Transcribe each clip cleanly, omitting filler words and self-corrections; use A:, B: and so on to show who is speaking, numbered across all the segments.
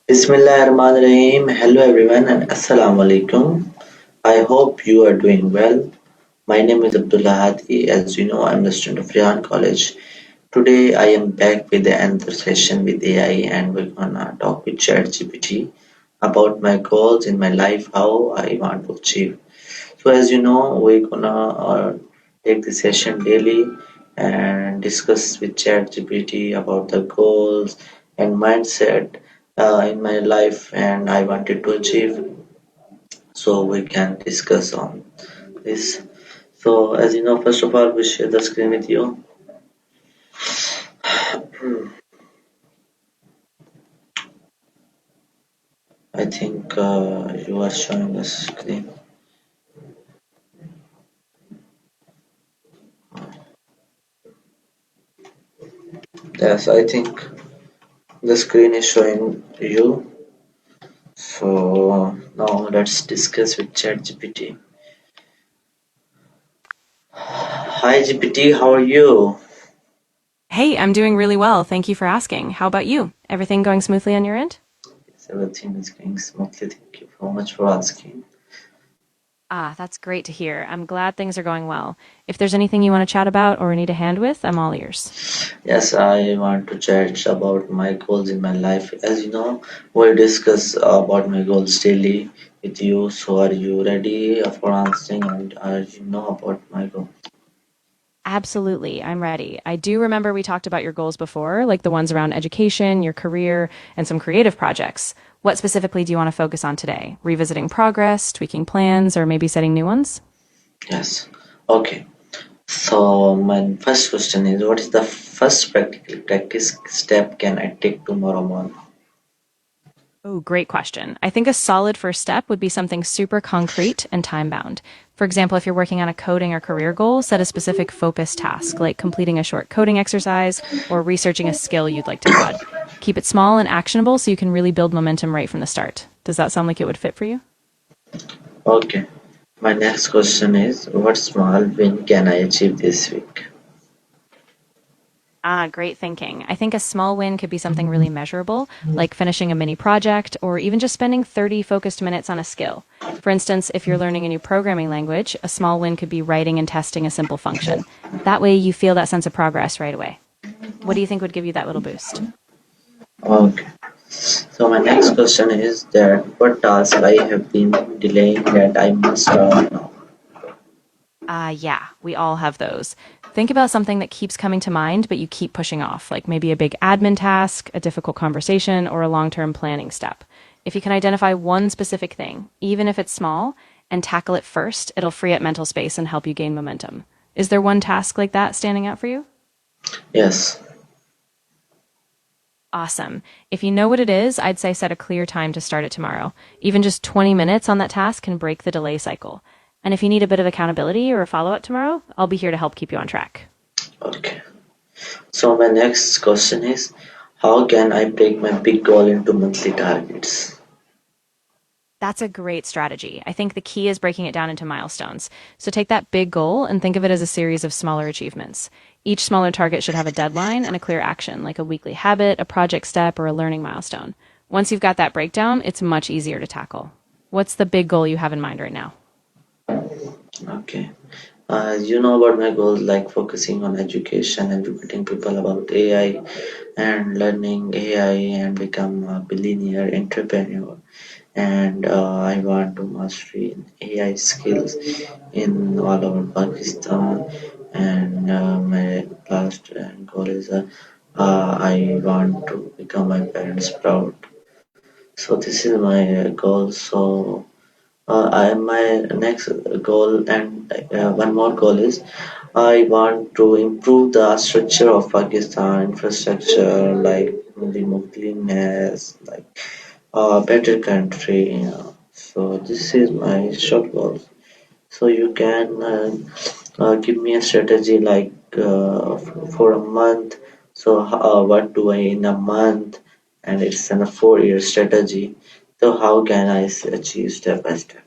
A: Bismillahirrahmanirrahim. Hello everyone and Assalamu alaikum. I hope you are doing well. My name is Abdullah Hadi. As you know, I'm the student of Rehan College. Today I am back with another session with AI and we're gonna talk with ChatGPT about my goals in my life, how I want to achieve. So as you know, we're gonna take the session daily and discuss with ChatGPT about the goals and mindset in my life and I wanted to achieve. So we can discuss on this. So as you know, first of all, we share the screen with you. I think you are showing the screen. Yes, I think the screen is showing you. So now let's discuss with ChatGPT. Hi GPT, how are you?
B: Hey, I'm doing really well. Thank you for asking. How about you? Everything going smoothly on your end?
A: Yes, everything is going smoothly. Thank you so much for asking.
B: Ah, that's great to hear. I'm glad things are going well. If there's anything you want to chat about or need a hand with, I'm all ears.
A: Yes, I want to chat about my goals in my life. As you know, we discuss about my goals daily with you. So, are you ready for answering? And are you know about my goal?
B: Absolutely, I'm ready. I do remember we talked about your goals before, like the ones around education, your career, and some creative projects. What specifically do you want to focus on today? Revisiting progress, tweaking plans, or maybe setting new ones?
A: Yes. Okay. So, my first question is, what is the first practical practice step can I take tomorrow morning?
B: Oh, great question. I think a solid first step would be something super concrete and time bound. For example, if you're working on a coding or career goal, set a specific focus task, like completing a short coding exercise or researching a skill you'd like to add. Keep it small and actionable so you can really build momentum right from the start. Does that sound like it would fit for you?
A: Okay. My next question is, what small win can I achieve this week?
B: Ah, great thinking. I think a small win could be something really measurable, like finishing a mini project or even just spending 30 focused minutes on a skill. For instance, if you're learning a new programming language, a small win could be writing and testing a simple function. That way you feel that sense of progress right away. What do you think would give you that little boost?
A: Okay. So my next question is that what task I have been delaying that I must start now.
B: Yeah, we all have those. Think about something that keeps coming to mind, but you keep pushing off, like maybe a big admin task, a difficult conversation, or a long term planning step. If you can identify one specific thing, even if it's small, and tackle it first, it'll free up mental space and help you gain momentum. Is there one task like that standing out for you?
A: Yes.
B: Awesome. If you know what it is, I'd say set a clear time to start it tomorrow. Even just 20 minutes on that task can break the delay cycle. And if you need a bit of accountability or a follow up tomorrow, I'll be here to help keep you on track.
A: Okay. So my next question is how can I break my big goal into monthly targets?
B: That's a great strategy. I think the key is breaking it down into milestones. So take that big goal and think of it as a series of smaller achievements. Each smaller target should have a deadline and a clear action, like a weekly habit, a project step, or a learning milestone. Once you've got that breakdown, it's much easier to tackle. What's the big goal you have in mind right now?
A: Okay. You know about my goals like focusing on education, educating people about AI and learning AI and become a billionaire entrepreneur. And I want to mastery in AI skills in all over Pakistan. And my last goal is I want to become my parents proud. So this is my goal. So my next goal and one more goal is I want to improve the structure of Pakistan infrastructure, like remove cleanliness, like a better country. So this is my short goal. So you can give me a strategy like for a month. So what do I in a month? And it's a 4 year strategy. So how can I achieve step by step?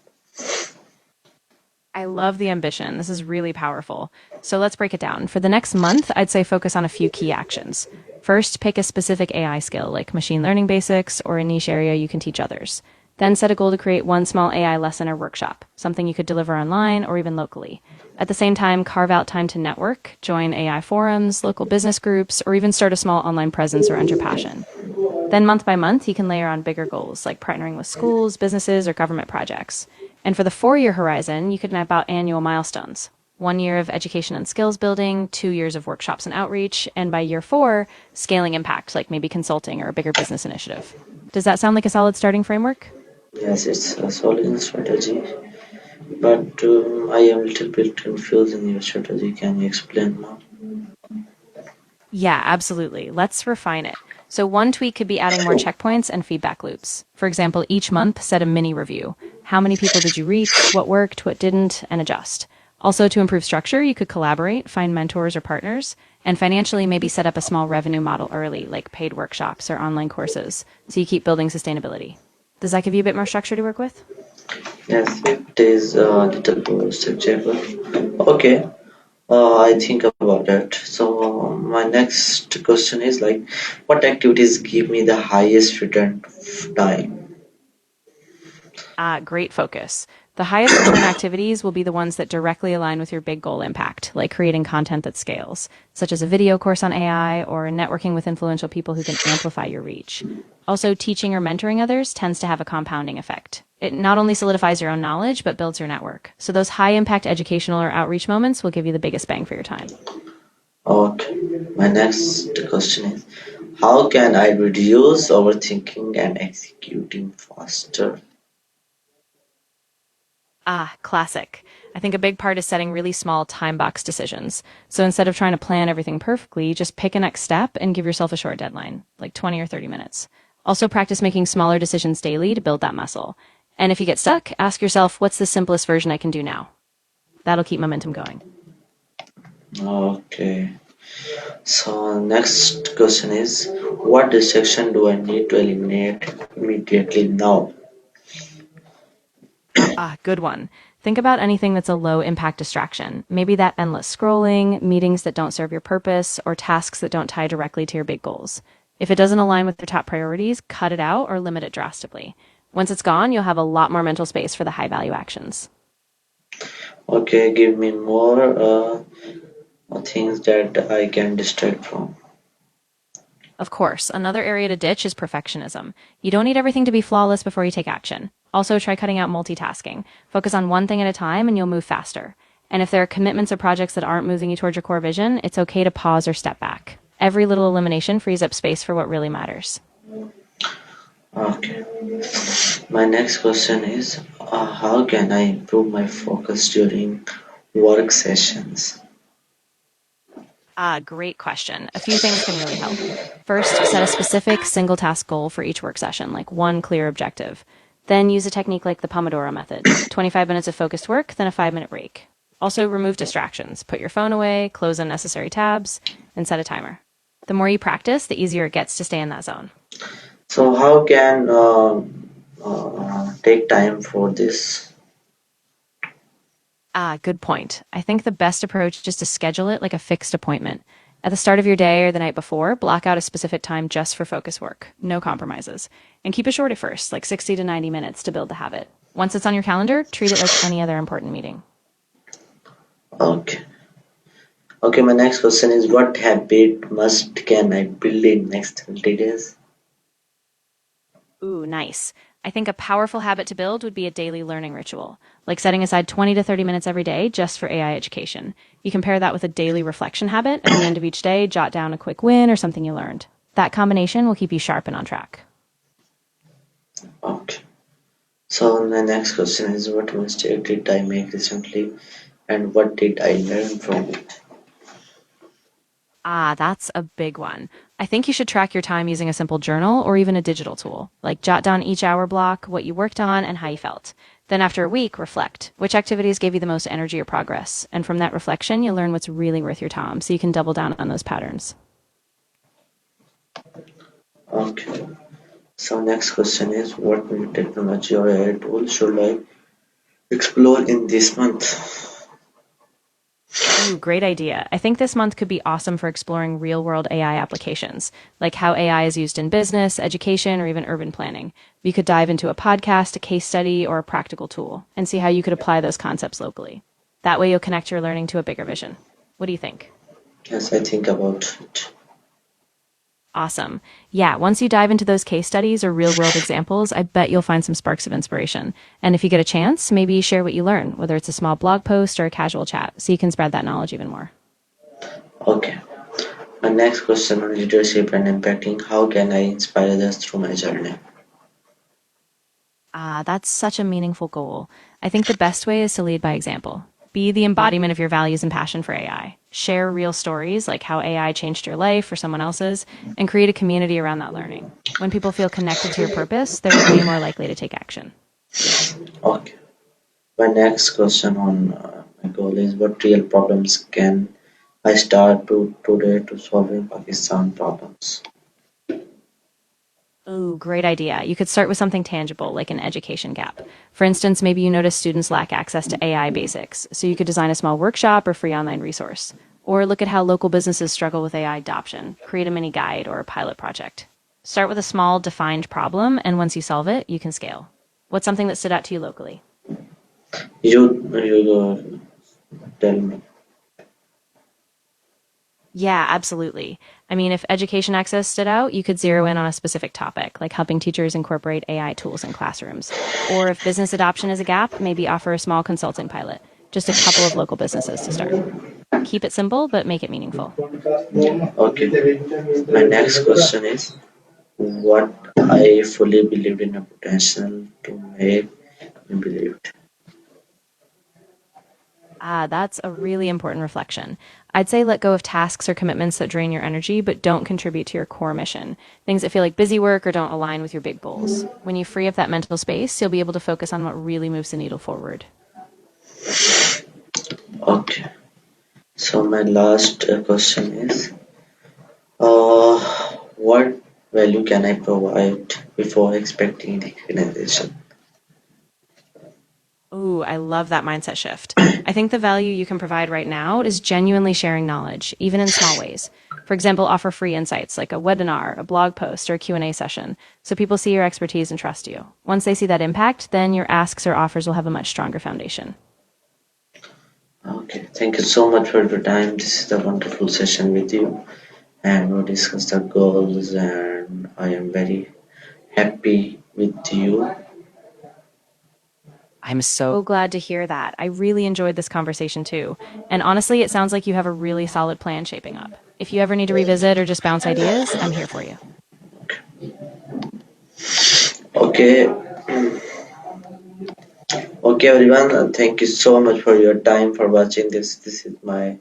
B: I love the ambition. This is really powerful. So let's break it down. For the next month, I'd say focus on a few key actions. First, pick a specific AI skill like machine learning basics or a niche area you can teach others. Then set a goal to create one small AI lesson or workshop, something you could deliver online or even locally. At the same time, carve out time to network, join AI forums, local business groups, or even start a small online presence around your passion. Then, month by month, you can layer on bigger goals like partnering with schools, businesses, or government projects. And for the 4 year horizon, you could map out annual milestones. 1 year of education and skills building, 2 years of workshops and outreach, and by year 4, scaling impact, like maybe consulting or a bigger business initiative. Does that sound like a solid starting framework?
A: Yes, it's a solid strategy, but I am a little bit confused in your strategy. Can you explain more?
B: Yeah, absolutely. Let's refine it. So, one tweak could be adding more checkpoints and feedback loops. For example, each month, set a mini review. How many people did you reach? What worked? What didn't? And adjust. Also, to improve structure, you could collaborate, find mentors or partners, and financially, maybe set up a small revenue model early, like paid workshops or online courses, so you keep building sustainability. Does that give you a bit more structure to work with?
A: Yes, it is a little more structured. Okay, I think about it. So my next question is like, what activities give me the highest return of time?
B: Great focus. The highest return activities will be the ones that directly align with your big goal impact, like creating content that scales, such as a video course on AI or networking with influential people who can amplify your reach. Also, teaching or mentoring others tends to have a compounding effect. It not only solidifies your own knowledge, but builds your network. So, those high impact educational or outreach moments will give you the biggest bang for your time.
A: Okay, my next question is, how can I reduce overthinking and executing faster?
B: Classic. I think a big part is setting really small time box decisions. So instead of trying to plan everything perfectly, just pick a next step and give yourself a short deadline, like 20 or 30 minutes. Also, practice making smaller decisions daily to build that muscle. And if you get stuck, ask yourself, what's the simplest version I can do now? That'll keep momentum going.
A: Okay, so next question is, what distraction do I need to eliminate immediately now?
B: Good one. Think about anything that's a low impact distraction. Maybe that endless scrolling, meetings that don't serve your purpose, or tasks that don't tie directly to your big goals. If it doesn't align with your top priorities, cut it out or limit it drastically. Once it's gone, you'll have a lot more mental space for the high value actions.
A: Okay, give me more things that I can distract from.
B: Of course, another area to ditch is perfectionism. You don't need everything to be flawless before you take action. Also, try cutting out multitasking. Focus on one thing at a time and you'll move faster. And if there are commitments or projects that aren't moving you towards your core vision, it's okay to pause or step back. Every little elimination frees up space for what really matters.
A: Okay, my next question is, how can I improve my focus during work sessions?
B: Great question. A few things can really help. First, set a specific single task goal for each work session, like one clear objective. Then use a technique like the Pomodoro method 25 minutes of focused work, then a 5 minute break. Also, remove distractions. Put your phone away, close unnecessary tabs, and set a timer. The more you practice, the easier it gets to stay in that zone.
A: So how can take time for this?
B: Good point. I think the best approach is to schedule it like a fixed appointment. At the start of your day or the night before, block out a specific time just for focus work. No compromises. And keep it short at first, like 60 to 90 minutes to build the habit. Once it's on your calendar, treat it like any other important meeting.
A: Okay. Okay, my next question is, what habit must can I build in next 30 days?
B: Ooh, nice. I think a powerful habit to build would be a daily learning ritual, like setting aside 20 to 30 minutes every day just for AI education. You can pair that with a daily reflection habit. At the end of each day, jot down a quick win or something you learned. That combination will keep you sharp and on track.
A: Okay. So my next question is, what mistake did I make recently and what did I learn from it?
B: That's a big one. I think you should track your time using a simple journal or even a digital tool. Like jot down each hour block, what you worked on, and how you felt. Then after a week, reflect. Which activities gave you the most energy or progress? And from that reflection, you'll learn what's really worth your time so you can double down on those patterns.
A: Okay. So next question is, what new technology or AI tool should I explore in this month?
B: Ooh, great idea. I think this month could be awesome for exploring real world AI applications, like how AI is used in business, education, or even urban planning. You could dive into a podcast, a case study, or a practical tool and see how you could apply those concepts locally. That way, you'll connect your learning to a bigger vision. What do you think?
A: Yes, I think about it.
B: Awesome. Yeah, once you dive into those case studies or real world examples, I bet you'll find some sparks of inspiration. And if you get a chance, maybe share what you learn, whether it's a small blog post or a casual chat, so you can spread that knowledge even more.
A: Okay. My next question on leadership and impacting: how can I inspire others through my journey?
B: Ah, that's such a meaningful goal. I think the best way is to lead by example. Be the embodiment of your values and passion for AI. Share real stories like how AI changed your life or someone else's, and create a community around that learning. When people feel connected to your purpose, they're way more likely to take action.
A: Okay. My next question on my goal is: what real problems can I start to today to solving Pakistan problems?
B: Ooh, great idea. You could start with something tangible, like an education gap. For instance, maybe you notice students lack access to AI basics, so you could design a small workshop or free online resource. Or look at how local businesses struggle with AI adoption. Create a mini guide or a pilot project. Start with a small, defined problem, and once you solve it, you can scale. What's something that stood out to you locally?
A: You tell me.
B: Yeah, absolutely. I mean, if education access stood out, you could zero in on a specific topic, like helping teachers incorporate AI tools in classrooms. Or if business adoption is a gap, maybe offer a small consulting pilot, just a couple of local businesses to start. Keep it simple, but make it meaningful.
A: Okay. My next question is: what I fully believed in a potential to make me believe it.
B: Ah, that's a really important reflection. I'd say let go of tasks or commitments that drain your energy but don't contribute to your core mission. Things that feel like busy work or don't align with your big goals. When you free up that mental space, you'll be able to focus on what really moves the needle forward.
A: Okay. So my last question is: uh, what value can I provide before expecting recognition?
B: Ooh, I love that mindset shift. I think the value you can provide right now is genuinely sharing knowledge, even in small ways. For example, offer free insights like a webinar, a blog post, or a Q&A session, so people see your expertise and trust you. Once they see that impact, then your asks or offers will have a much stronger foundation.
A: Okay, thank you so much for your time. This is a wonderful session with you, and we discussed the goals, and I am very happy with you.
B: I'm so glad to hear that. I really enjoyed this conversation too. And honestly, it sounds like you have a really solid plan shaping up. If you ever need to revisit or just bounce ideas, I'm here for you.
A: Okay, okay, everyone. Thank you so much for your time for watching this. This is my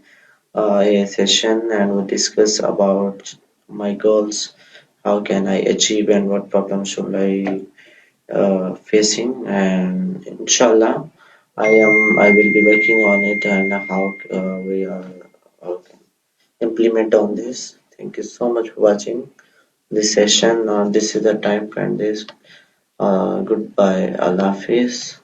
A: AI session, and we discuss about my goals. How can I achieve, and what problems should I facing, and inshallah I will be working on it, and how we are can implement on this. Thank you so much for watching this session. This is the time to end this. Goodbye. Allah Hafiz.